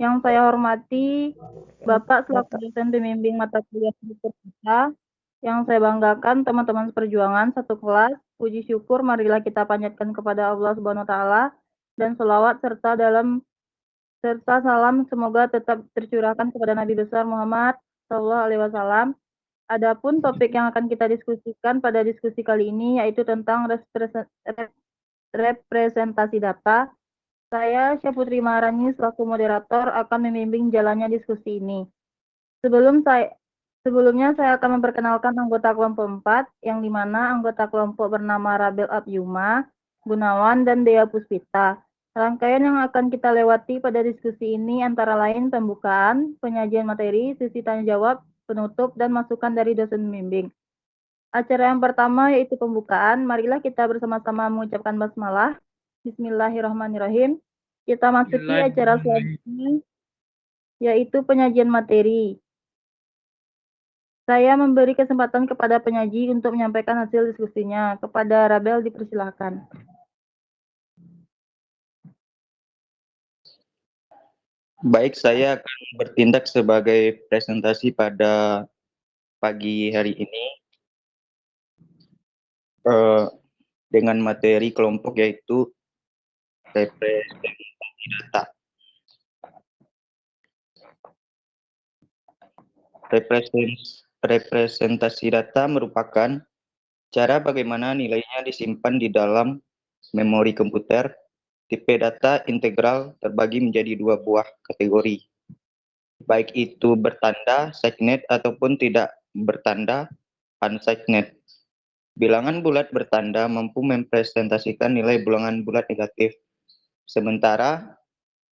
Yang saya hormati Bapak selaku dosen pembimbing mata kuliah struktur kita, yang saya banggakan teman-teman seperjuangan satu kelas, puji syukur marilah kita panjatkan kepada Allah Subhanahu wa taala dan selawat serta salam semoga tetap tercurahkan kepada Nabi besar Muhammad sallallahu alaihi wasallam. Adapun topik yang akan kita diskusikan pada diskusi kali ini yaitu tentang representasi data. Saya, Syafutri Maharani, selaku moderator akan membimbing jalannya diskusi ini. Sebelumnya saya akan memperkenalkan anggota kelompok 4, yang dimana anggota kelompok bernama Rabel Abyuma, Gunawan, dan Dea Puspita. Rangkaian yang akan kita lewati pada diskusi ini antara lain pembukaan, penyajian materi, sesi tanya jawab, penutup, dan masukan dari dosen membimbing. Acara yang pertama yaitu pembukaan. Marilah kita bersama-sama mengucapkan basmalah. Bismillahirrahmanirrahim. Kita masuki acara selanjutnya, yaitu penyajian materi. Saya memberi kesempatan kepada penyaji untuk menyampaikan hasil diskusinya. Kepada Rabel dipersilahkan. Baik, saya akan bertindak sebagai presentasi pada pagi hari ini dengan materi kelompok yaitu representasi data. Representasi data merupakan cara bagaimana nilainya disimpan di dalam memori komputer. Tipe data integral terbagi menjadi dua buah kategori, baik itu bertanda SegNet ataupun tidak bertanda unSegNet. Bilangan bulat bertanda mampu mempresentasikan nilai bilangan bulat negatif, sementara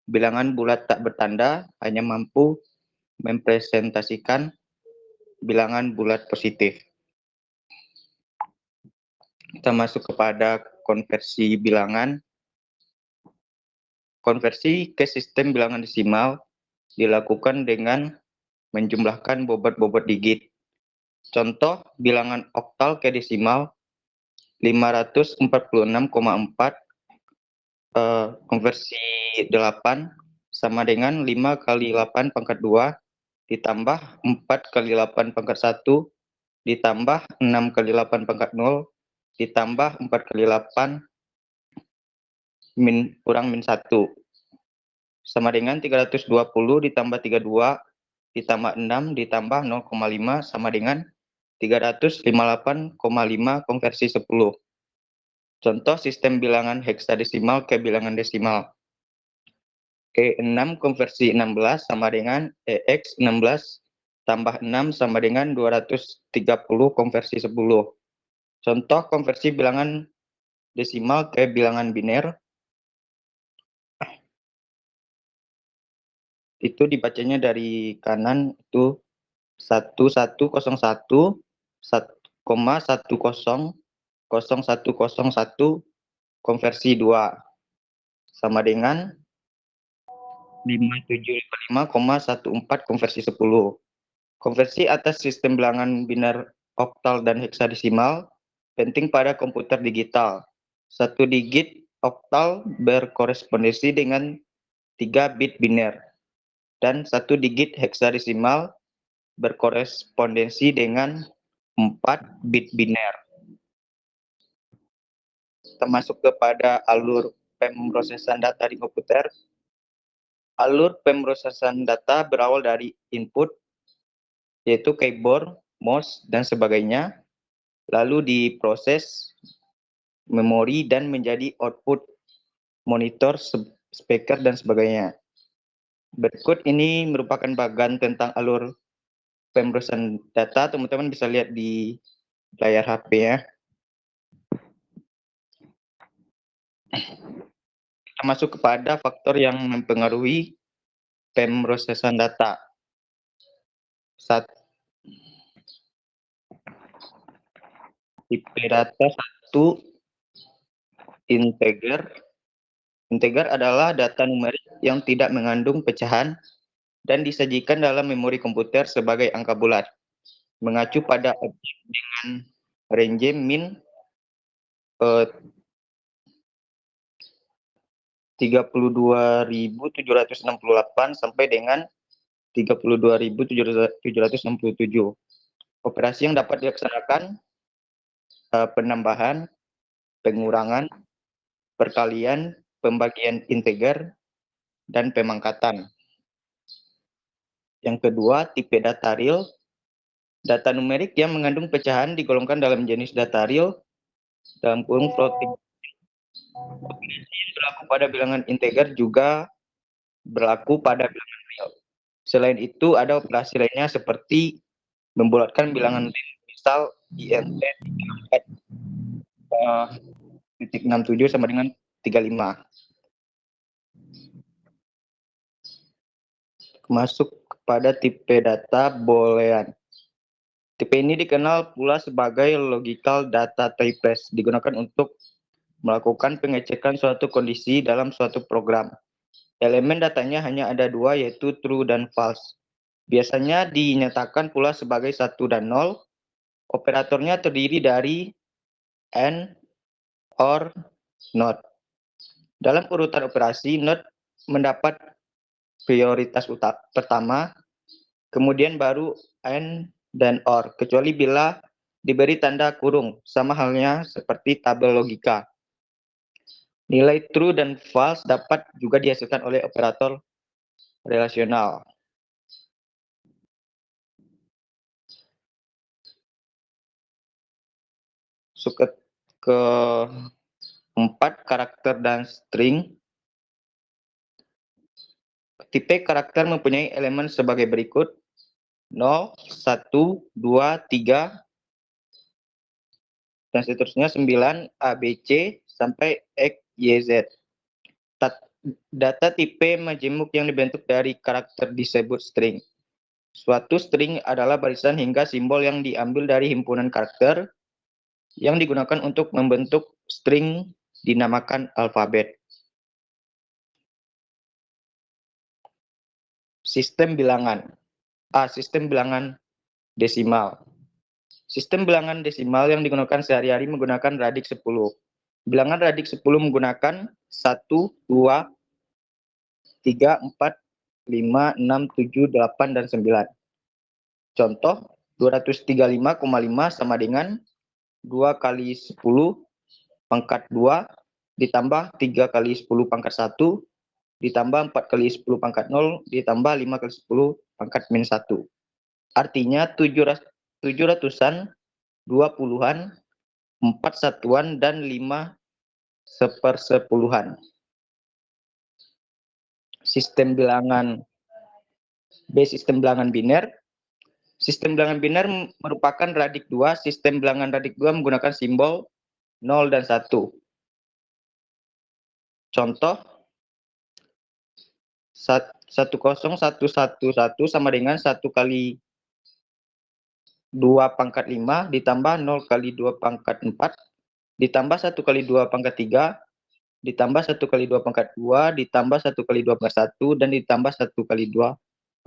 bilangan bulat tak bertanda hanya mampu mempresentasikan bilangan bulat positif. Kita masuk kepada konversi bilangan. Konversi ke sistem bilangan desimal dilakukan dengan menjumlahkan bobot-bobot digit. Contoh bilangan oktal ke desimal 546,4 konversi 8 sama dengan 5 kali 8 pangkat 2 ditambah 4 kali 8 pangkat 1 ditambah 6 kali 8 pangkat 0 ditambah 4 kali 8 kurang min 1 sama dengan 320 ditambah 32 ditambah 6 ditambah 0,5 sama dengan 358,5 konversi 10. Contoh sistem bilangan heksadesimal ke bilangan desimal. E6 konversi 16 sama dengan EX 16 tambah 6 sama dengan 230 konversi 10. Contoh konversi bilangan desimal ke bilangan biner. Itu dibacanya dari kanan itu 1101, 1,100101 konversi 2 sama dengan 5755,14 konversi 10. Konversi atas sistem bilangan biner oktal dan heksadesimal penting pada komputer digital. Satu digit oktal berkorespondensi dengan 3 bit biner dan satu digit heksadesimal berkorespondensi dengan 4 bit biner. Termasuk kepada alur pemrosesan data di komputer. Alur pemrosesan data berawal dari input, yaitu keyboard, mouse, dan sebagainya, lalu diproses memori dan menjadi output monitor, speaker, dan sebagainya. Berikut ini merupakan bagan tentang alur pemrosesan data. Teman-teman bisa lihat di layar HP ya. Kita masuk kepada faktor yang mempengaruhi pemrosesan data. Tipe data 1 integer. Integer adalah data numerik yang tidak mengandung pecahan dan disajikan dalam memori komputer sebagai angka bulat, mengacu pada objek dengan range min 32.768 sampai dengan 32.767. Operasi yang dapat dilaksanakan penambahan, pengurangan, perkalian, pembagian integer, dan pemangkatan. Yang kedua, tipe data real. Data numerik yang mengandung pecahan digolongkan dalam jenis data real dalam kurung floating. Operasi yang berlaku pada bilangan integer juga berlaku pada bilangan real. Selain itu, ada operasi lainnya seperti membulatkan bilangan real. Misal INT 34,67 sama dengan 35. Masuk kepada tipe data boolean. Tipe ini dikenal pula sebagai logical data types, digunakan untuk melakukan pengecekan suatu kondisi dalam suatu program. Elemen datanya hanya ada dua, yaitu true dan false. Biasanya dinyatakan pula sebagai 1 dan 0. Operatornya terdiri dari and, or, not. Dalam urutan operasi, not mendapat prioritas pertama, kemudian baru and dan or, kecuali bila diberi tanda kurung, sama halnya seperti tabel logika. Nilai true dan false dapat juga dihasilkan oleh operator relasional. Suket ke 4, karakter dan string. Tipe karakter mempunyai elemen sebagai berikut: 0, 1, 2, 3, dan seterusnya 9, A, B, C, sampai X, Y, Z. Data tipe majemuk yang dibentuk dari karakter disebut string. Suatu string adalah barisan hingga simbol yang diambil dari himpunan karakter yang digunakan untuk membentuk string dinamakan alfabet. Sistem bilangan. A. Sistem bilangan desimal. Sistem bilangan desimal yang digunakan sehari-hari menggunakan radik 10. Bilangan radik 10 menggunakan 1, 2, 3, 4, 5, 6, 7, 8, dan 9. Contoh, 235,5 sama dengan 2 kali 10 pangkat 2 ditambah 3 kali 10 pangkat 1 ditambah 4 kali 10 pangkat 0 ditambah 5 kali 10 pangkat min 1. Artinya 700-an, 20-an, 4 satuan, dan 5 sepersepuluhan. Sistem bilangan B. Sistem bilangan biner. Sistem bilangan biner merupakan radik 2. Sistem bilangan radik 2 menggunakan simbol 0 dan 1. Contoh, 10111 sama dengan 1 kali 2 pangkat 5 ditambah 0 kali 2 pangkat 4 ditambah 1 kali 2 pangkat 3 ditambah 1 kali 2 pangkat 2 ditambah 1 kali 2 pangkat 1 dan ditambah 1 kali 2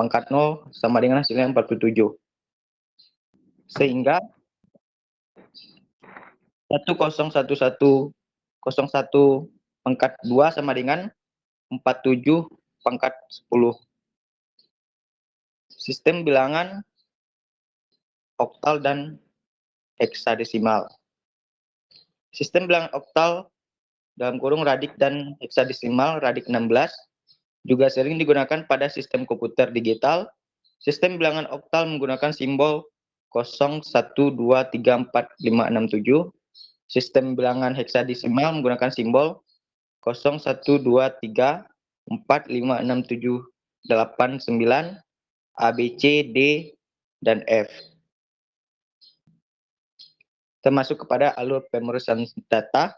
pangkat 0 sama dengan hasilnya 47. Sehingga 1011101 pangkat 2 sama dengan 47 pangkat 10. Sistem bilangan oktal dan heksadesimal. Sistem bilangan oktal dalam kurung radik dan heksadesimal radik 16 juga sering digunakan pada sistem komputer digital. Sistem bilangan oktal menggunakan simbol 0, 1, 2, 3, 4, 5, 6, 7. Sistem bilangan heksadesimal menggunakan simbol 0, 1, 2, 3, 4, 5, 6, 7, 8, 9, A, B, C, D, dan F. Termasuk kepada alur pemrosesan data,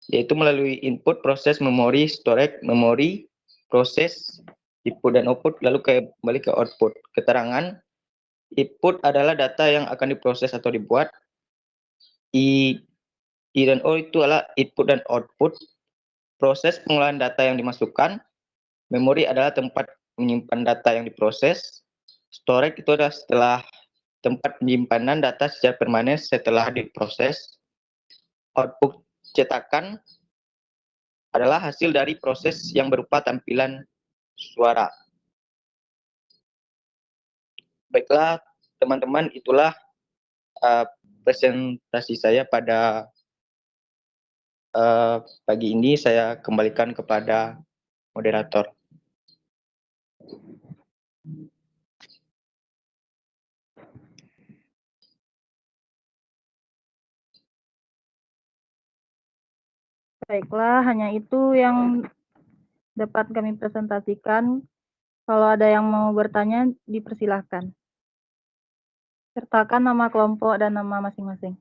yaitu melalui input, proses, memori, storage, memori, proses, input dan output, lalu kembali ke output. Keterangan, input adalah data yang akan diproses atau dibuat. I dan O itu adalah input dan output. Proses pengolahan data yang dimasukkan. Memori adalah tempat menyimpan data yang diproses. Storage itu adalah setelah tempat penyimpanan data secara permanen setelah diproses. Output cetakan adalah hasil dari proses yang berupa tampilan suara. Baiklah, teman-teman, itulah presentasi saya pada pagi ini. Saya kembalikan kepada moderator. Baiklah, hanya itu yang dapat kami presentasikan. Kalau ada yang mau bertanya, dipersilahkan. Sertakan nama kelompok dan nama masing-masing.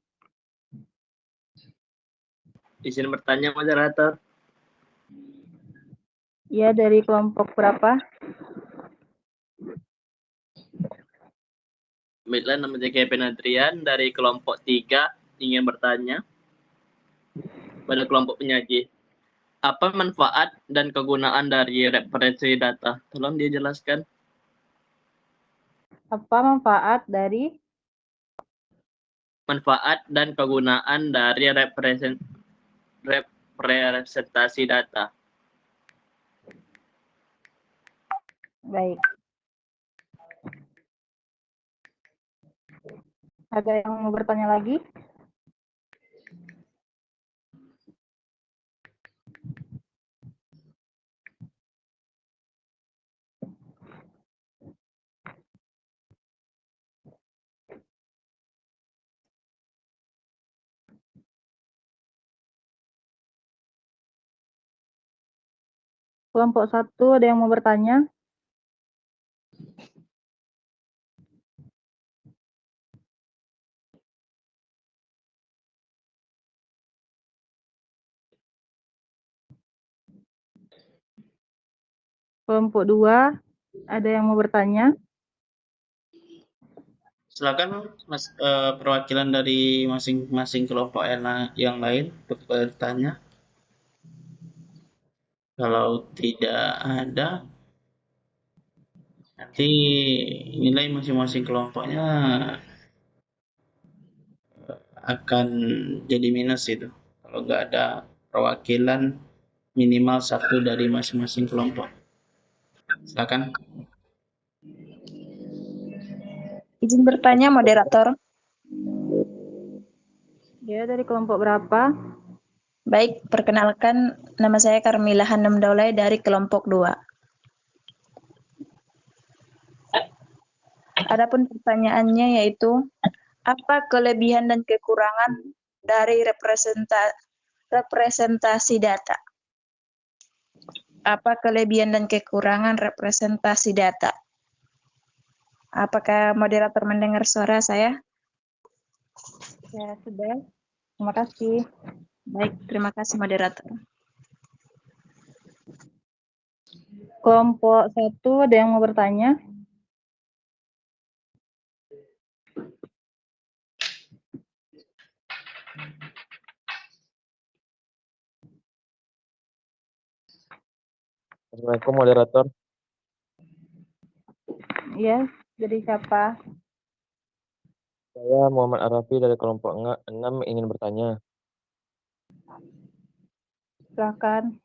Izin bertanya, moderator. Ya, dari kelompok berapa? Baiklah, nama saya Kevin Adrian dari kelompok 3 ingin bertanya pada kelompok penyaji. Apa manfaat dan kegunaan dari referensi data? Tolong dia jelaskan. Apa manfaat dari Manfaat dan kegunaan dari representasi data. baik? Ada yang mau bertanya lagi? Kelompok 1 ada yang mau bertanya? Kelompok 2 ada yang mau bertanya? Silakan Mas, perwakilan dari masing-masing kelompok yang lain untuk bertanya. Kalau tidak ada, nanti nilai masing-masing kelompoknya akan jadi minus itu. Kalau nggak ada perwakilan minimal satu dari masing-masing kelompok. Silakan. Izin bertanya, moderator. Ya, dari kelompok berapa? Baik, perkenalkan nama saya Karmila Hanum Daulay dari kelompok 2. Adapun pertanyaannya yaitu, apa kelebihan dan kekurangan dari representasi data? Apa kelebihan dan kekurangan representasi data? Apakah moderator mendengar suara saya? Ya, sudah. Terima kasih. Baik, terima kasih moderator. Kelompok 1 ada yang mau bertanya? Assalamualaikum moderator. Ya, jadi siapa? Saya Muhammad Arafi dari kelompok 6 ingin bertanya. Silakan.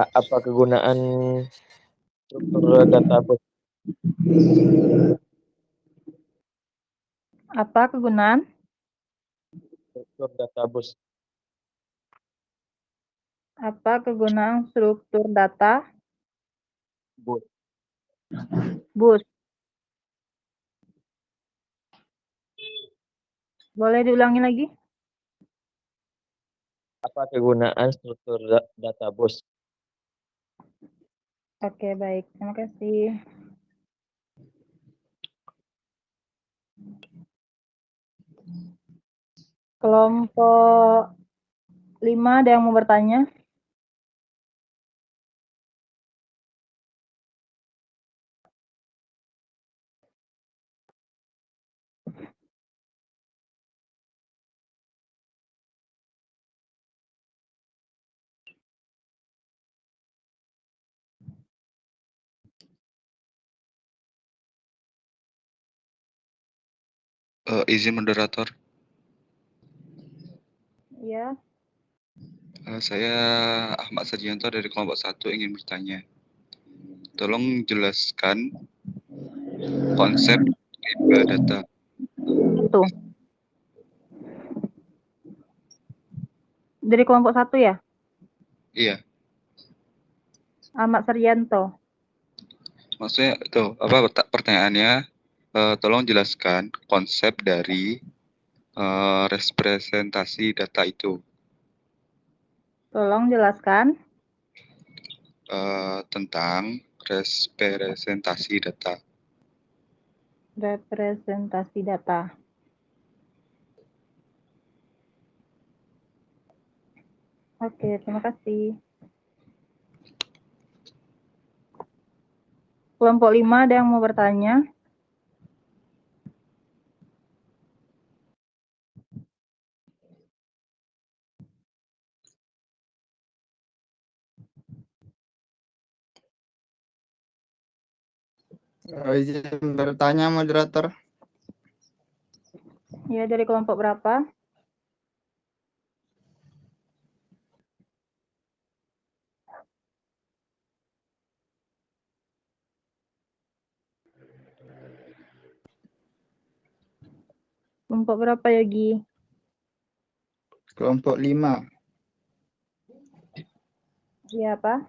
Apa kegunaan struktur database? Apa kegunaan? Struktur database. Apa kegunaan struktur data? Bus. Bus. Boleh diulangi lagi? Apa kegunaan struktur database? Oke, baik. Terima kasih. Kelompok 5 ada yang mau bertanya? Izin moderator. Ya, Saya Ahmad Sarjianto dari kelompok 1 ingin bertanya. Tolong jelaskan konsep tipe data. itu. Dari kelompok 1 ya? Iya, Ahmad Saryanto. maksudnya itu pertanyaannya, tolong jelaskan konsep dari representasi data itu. Tolong jelaskan. Tentang representasi data. Representasi data. Oke, terima kasih. Kelompok 5 ada yang mau bertanya? Izin bertanya, moderator. Ya, dari kelompok berapa? Kelompok berapa, Yogi? Kelompok 5. Iya, apa?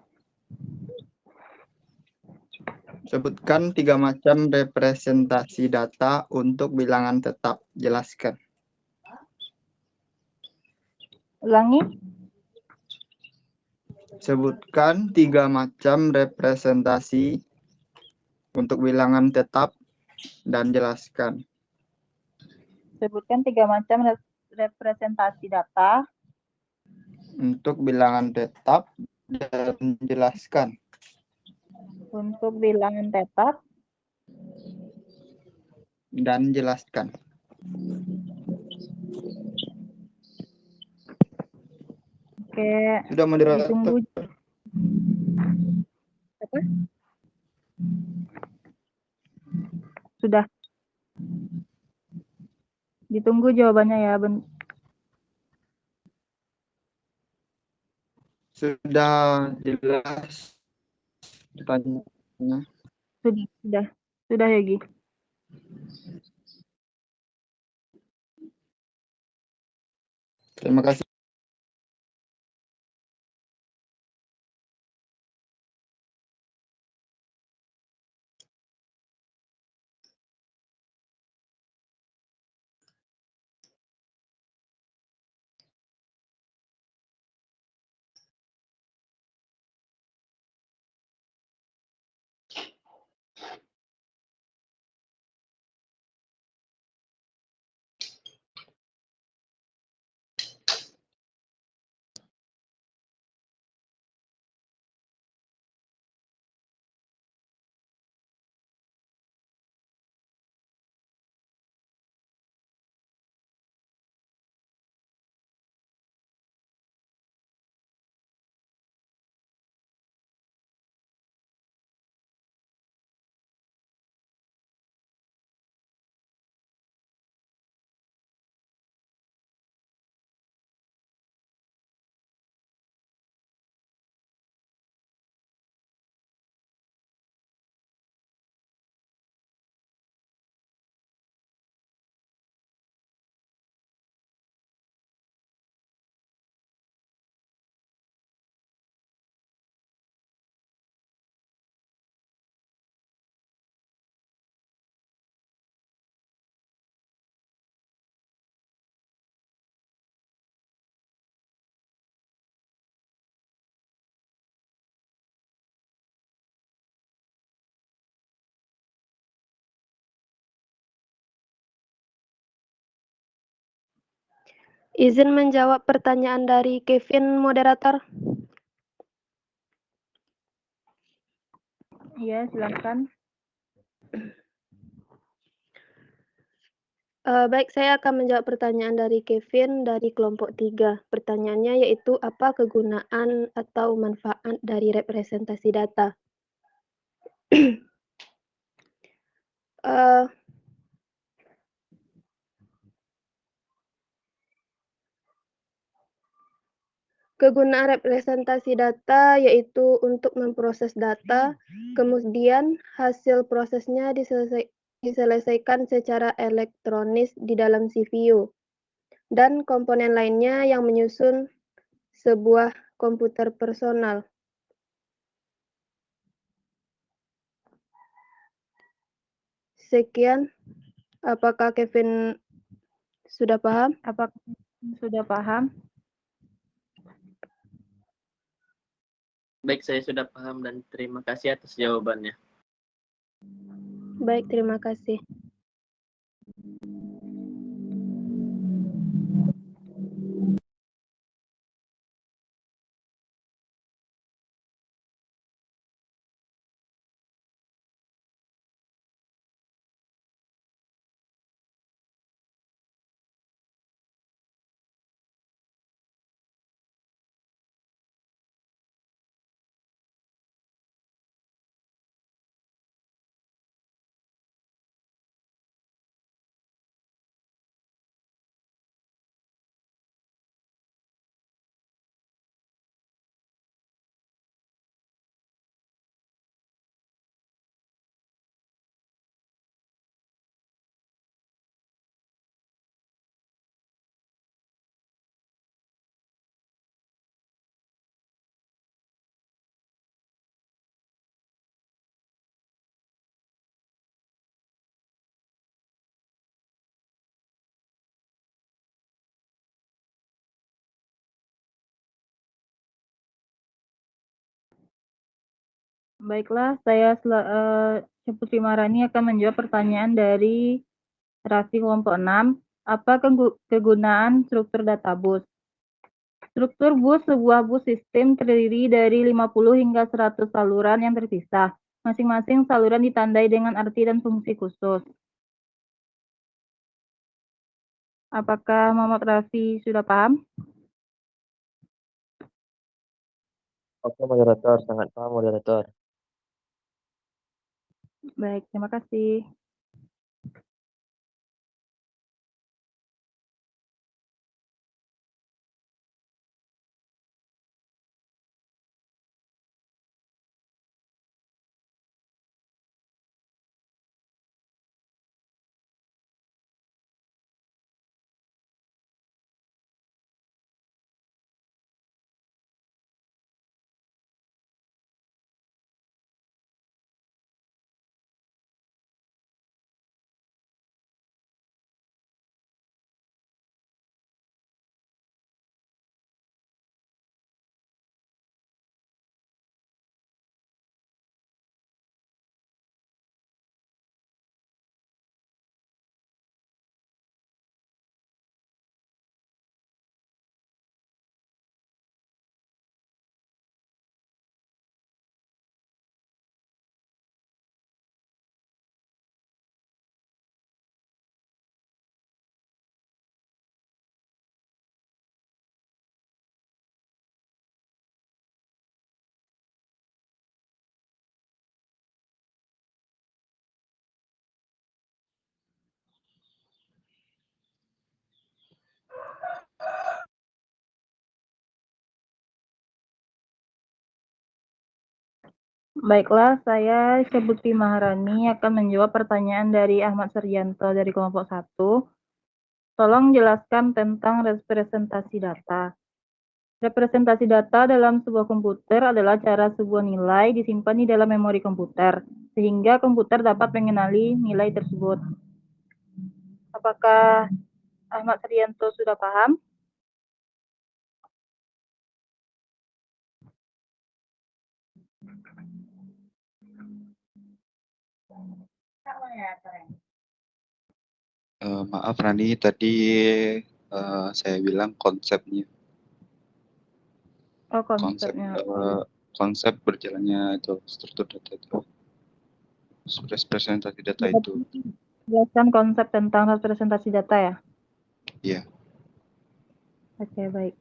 Sebutkan 3 macam representasi data untuk bilangan tetap. Jelaskan. Ulangi. Sebutkan 3 macam representasi untuk bilangan tetap dan jelaskan. Sebutkan 3 macam representasi data. Untuk bilangan tetap dan jelaskan. Untuk bilangan tetap. Dan jelaskan. Oke, Sudah, moderator. ditunggu. Apa? Sudah. Ditunggu jawabannya ya. Sudah jelas pertanyaannya. Sudah, Yogi. Terima kasih. Izin menjawab pertanyaan dari Kevin, moderator. Iya, silakan. Baik, saya akan menjawab pertanyaan dari Kevin dari kelompok 3. Pertanyaannya yaitu apa kegunaan atau manfaat dari representasi data? Kegunaan representasi data yaitu untuk memproses data, kemudian hasil prosesnya diselesaikan secara elektronis di dalam CPU, dan komponen lainnya yang menyusun sebuah komputer personal. Sekian, apakah Kevin sudah paham? Apakah sudah paham? Baik, saya sudah paham dan terima kasih atas jawabannya. Baik, terima kasih. Baiklah, saya Putri Maharani akan menjawab pertanyaan dari Raffi kelompok 6. Apa kegunaan struktur data bus? Struktur bus sebuah bus sistem terdiri dari 50 hingga 100 saluran yang terpisah. Masing-masing saluran ditandai dengan arti dan fungsi khusus. Apakah Muhammad Raffi sudah paham? Oke, moderator. Sangat paham, moderator. Baik, terima kasih. Baiklah, saya Bukti Maharani akan menjawab pertanyaan dari Ahmad Sarjanto dari kelompok 1. Tolong jelaskan tentang representasi data. Representasi data dalam sebuah komputer adalah cara sebuah nilai disimpan di dalam memori komputer, sehingga komputer dapat mengenali nilai tersebut. Apakah Ahmad Sarjanto sudah paham? Maaf Rani, tadi saya bilang konsepnya. Oh, Konsep konsepnya. konsep berjalannya itu struktur data itu. Representasi data itu. Jelaskan konsep tentang representasi data ya? Iya. Oke, baik.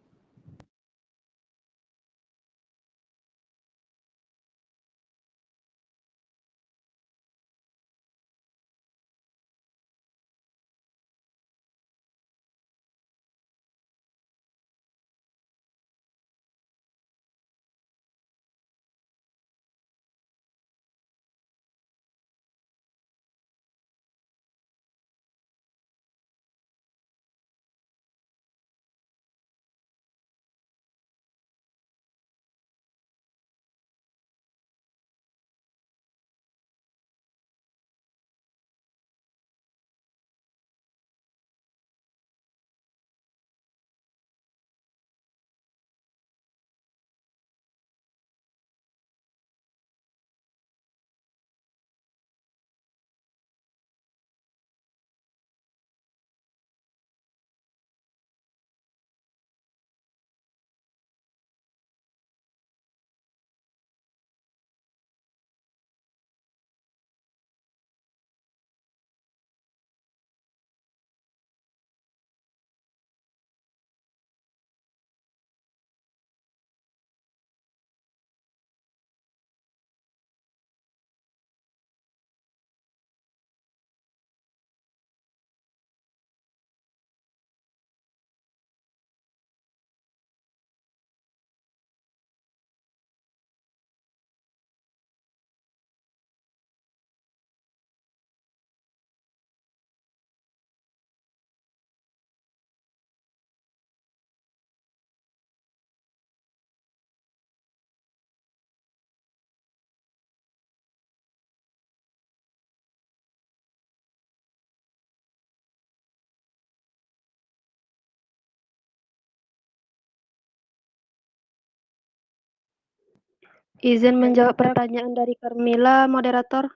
Izin menjawab pertanyaan dari Carmila, moderator.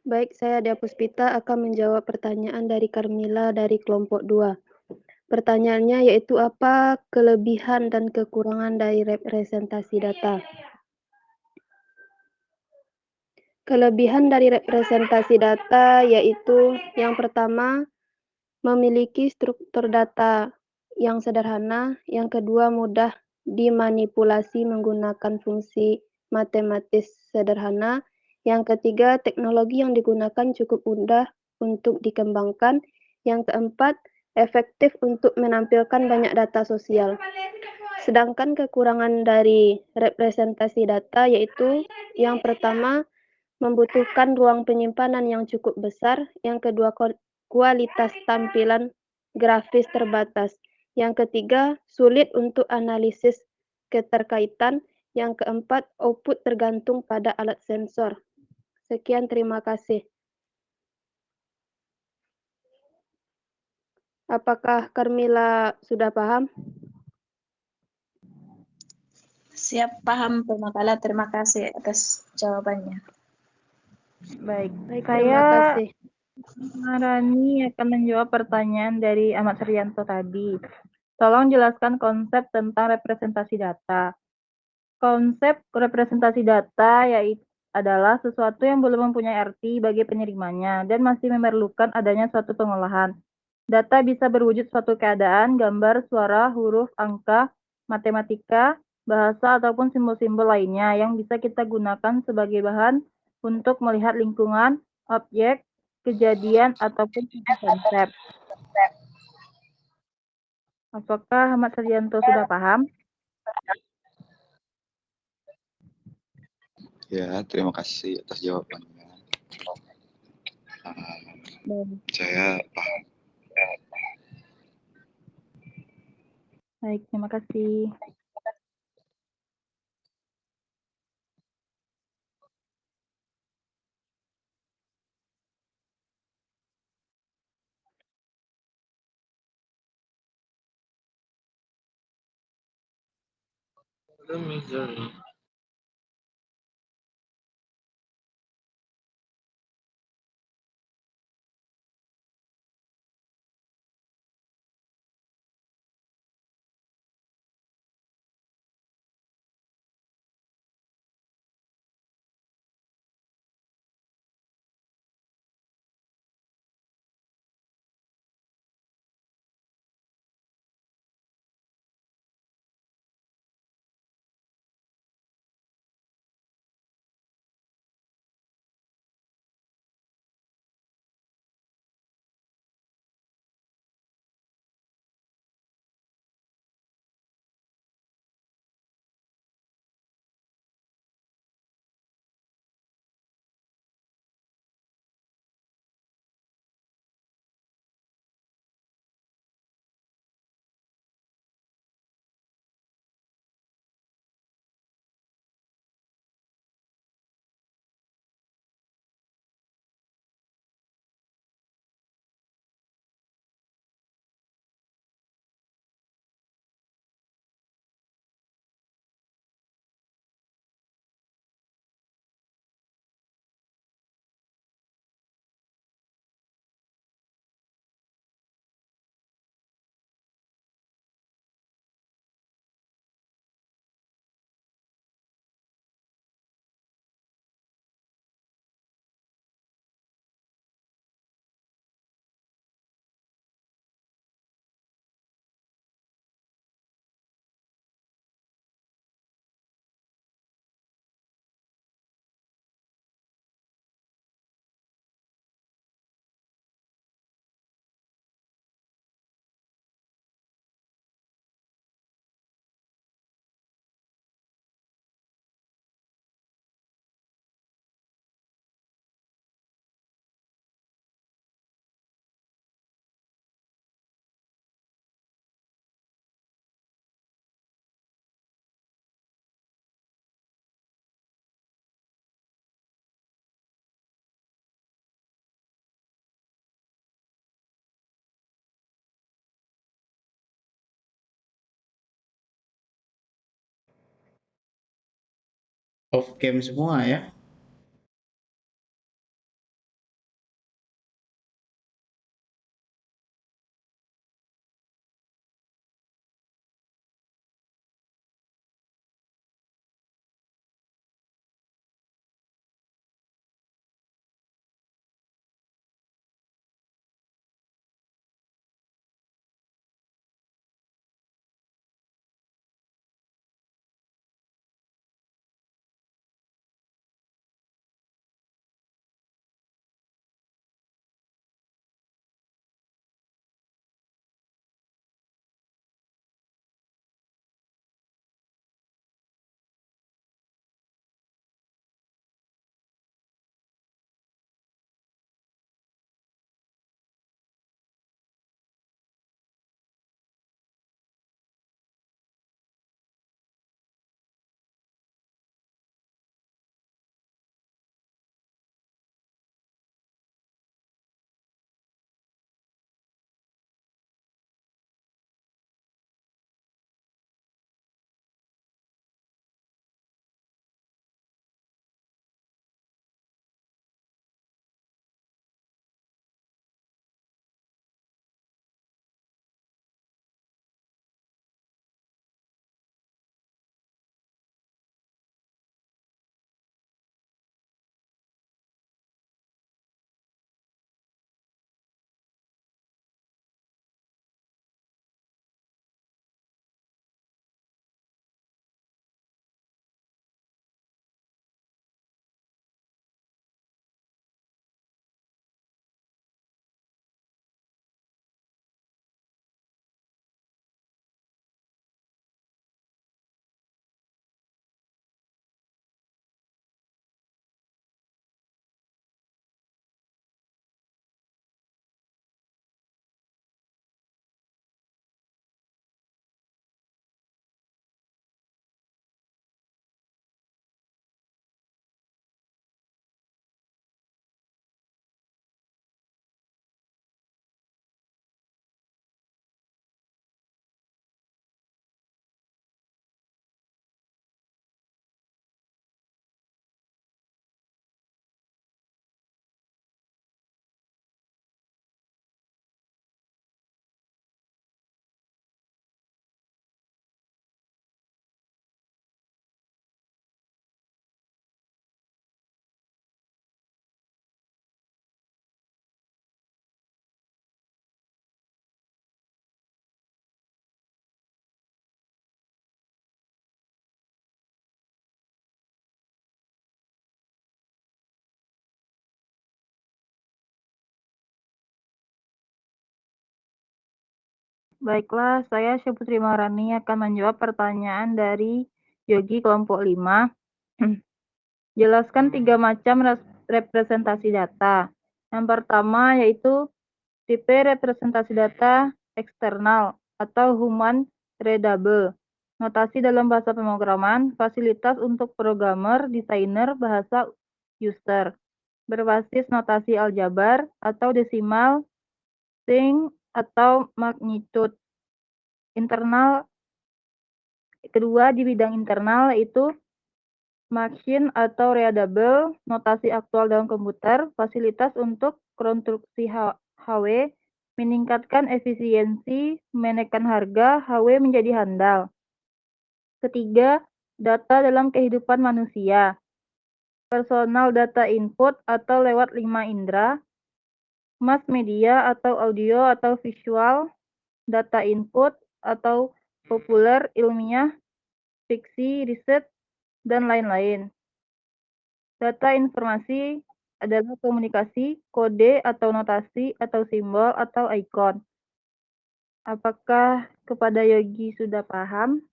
Baik, saya Dea Puspita akan menjawab pertanyaan dari Carmila dari kelompok 2. Pertanyaannya yaitu apa kelebihan dan kekurangan dari representasi data? Kelebihan dari representasi data yaitu yang pertama, memiliki struktur data yang sederhana, yang kedua mudah dimanipulasi menggunakan fungsi matematis sederhana, yang ketiga teknologi yang digunakan cukup mudah untuk dikembangkan, yang keempat efektif untuk menampilkan banyak data sosial. Sedangkan kekurangan dari representasi data yaitu yang pertama membutuhkan ruang penyimpanan yang cukup besar, yang kedua kualitas tampilan grafis terbatas, yang ketiga sulit untuk analisis keterkaitan, yang keempat output tergantung pada alat sensor. Sekian, terima kasih. Apakah Carmila sudah paham? Siap, paham Pemakala. Terima kasih atas jawabannya. Baik, Baik, saya terima kasih. Marani akan menjawab pertanyaan dari Ahmad Suryanto tadi. Tolong jelaskan konsep tentang representasi data. Konsep representasi data yaitu adalah sesuatu yang belum mempunyai arti bagi penerimanya dan masih memerlukan adanya suatu pengolahan. Data bisa berwujud suatu keadaan, gambar, suara, huruf, angka, matematika, bahasa, ataupun simbol-simbol lainnya yang bisa kita gunakan sebagai bahan untuk melihat lingkungan, objek, kejadian, ataupun konsep. Apakah Ahmad Sarjanto sudah paham? Ya, terima kasih atas jawabannya. Saya paham. Baik, terima kasih. off cam semua ya. Baiklah, saya Syafutri Maharani akan menjawab pertanyaan dari Yogi kelompok 5. Jelaskan 3 macam representasi data. Yang pertama yaitu tipe representasi data eksternal atau human readable. Notasi dalam bahasa pemrograman, fasilitas untuk programmer, desainer, bahasa user. Berbasis notasi aljabar atau desimal, string, atau magnitude. Internal, kedua di bidang internal yaitu machine atau readable, notasi aktual dalam komputer, fasilitas untuk konstruksi HW, meningkatkan efisiensi, menaikkan harga, HW menjadi handal. Ketiga, data dalam kehidupan manusia. Personal data input atau lewat 5 indera, mass media atau audio atau visual, data input atau populer, ilmiah, fiksi, riset, dan lain-lain. Data informasi adalah komunikasi, kode atau notasi atau simbol atau ikon. Apakah kepada Yogi sudah paham?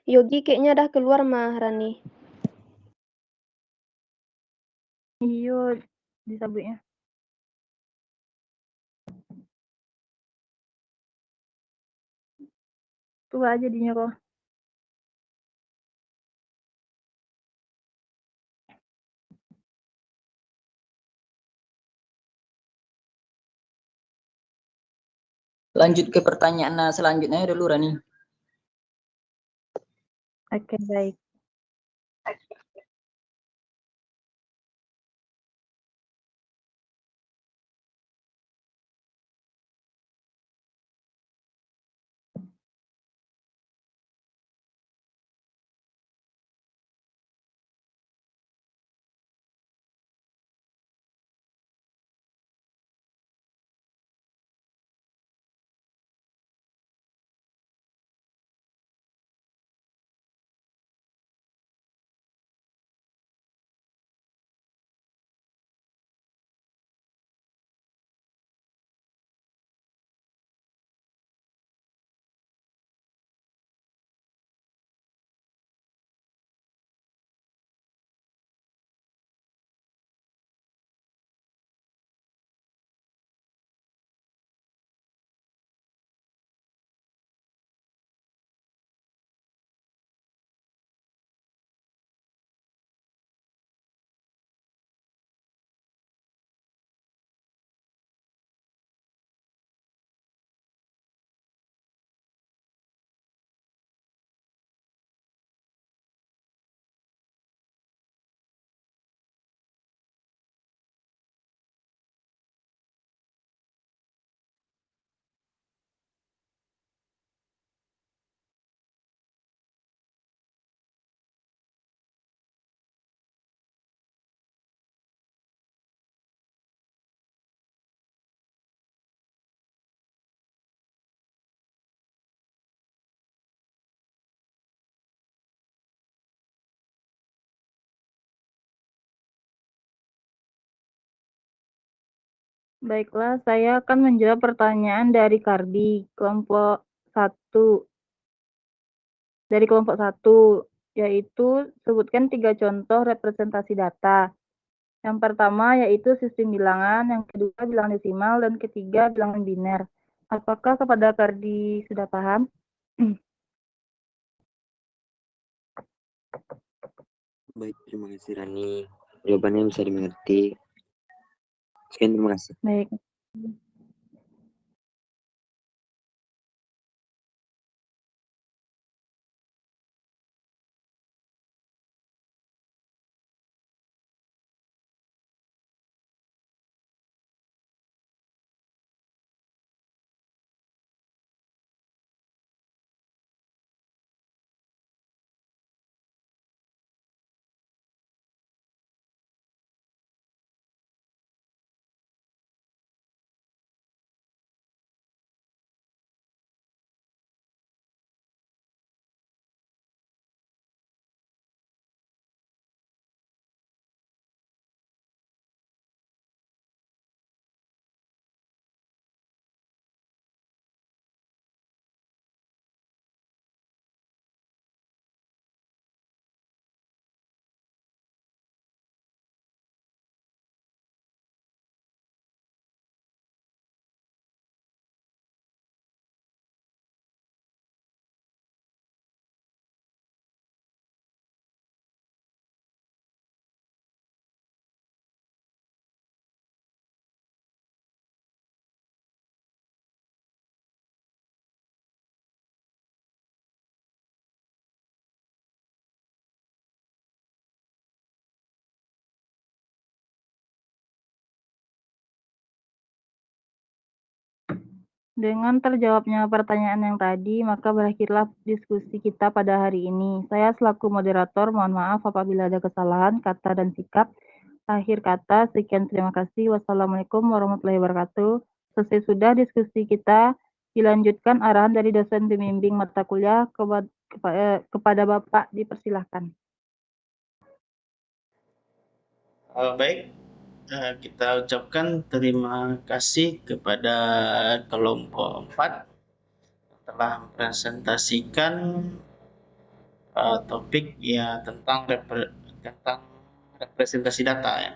Yogi kayaknya dah keluar Maharani. Iyo, disabutnya. Coba aja dinyuruh. Lanjut ke pertanyaan selanjutnya dulu, Rani. Oke, baik. Baiklah, saya akan menjawab pertanyaan dari Kardi, kelompok 1. Dari kelompok 1, yaitu sebutkan 3 contoh representasi data. Yang pertama yaitu sistem bilangan, yang kedua bilangan desimal, dan ketiga bilangan biner. Apakah kepada Kardi sudah paham? Baik, terima kasih Rani. Jawabannya bisa dimengerti. Sekian, terima kasih. Baik. Dengan terjawabnya pertanyaan yang tadi, maka berakhirlah diskusi kita pada hari ini. Saya selaku moderator, mohon maaf apabila ada kesalahan, kata, dan sikap. Akhir kata, sekian terima kasih. Wassalamualaikum warahmatullahi wabarakatuh. Selesai sudah diskusi kita, dilanjutkan arahan dari dosen pembimbing mata kuliah kepada Bapak, dipersilahkan. Baik, kita ucapkan terima kasih kepada kelompok 4 telah mempresentasikan topik ya tentang representasi data ya.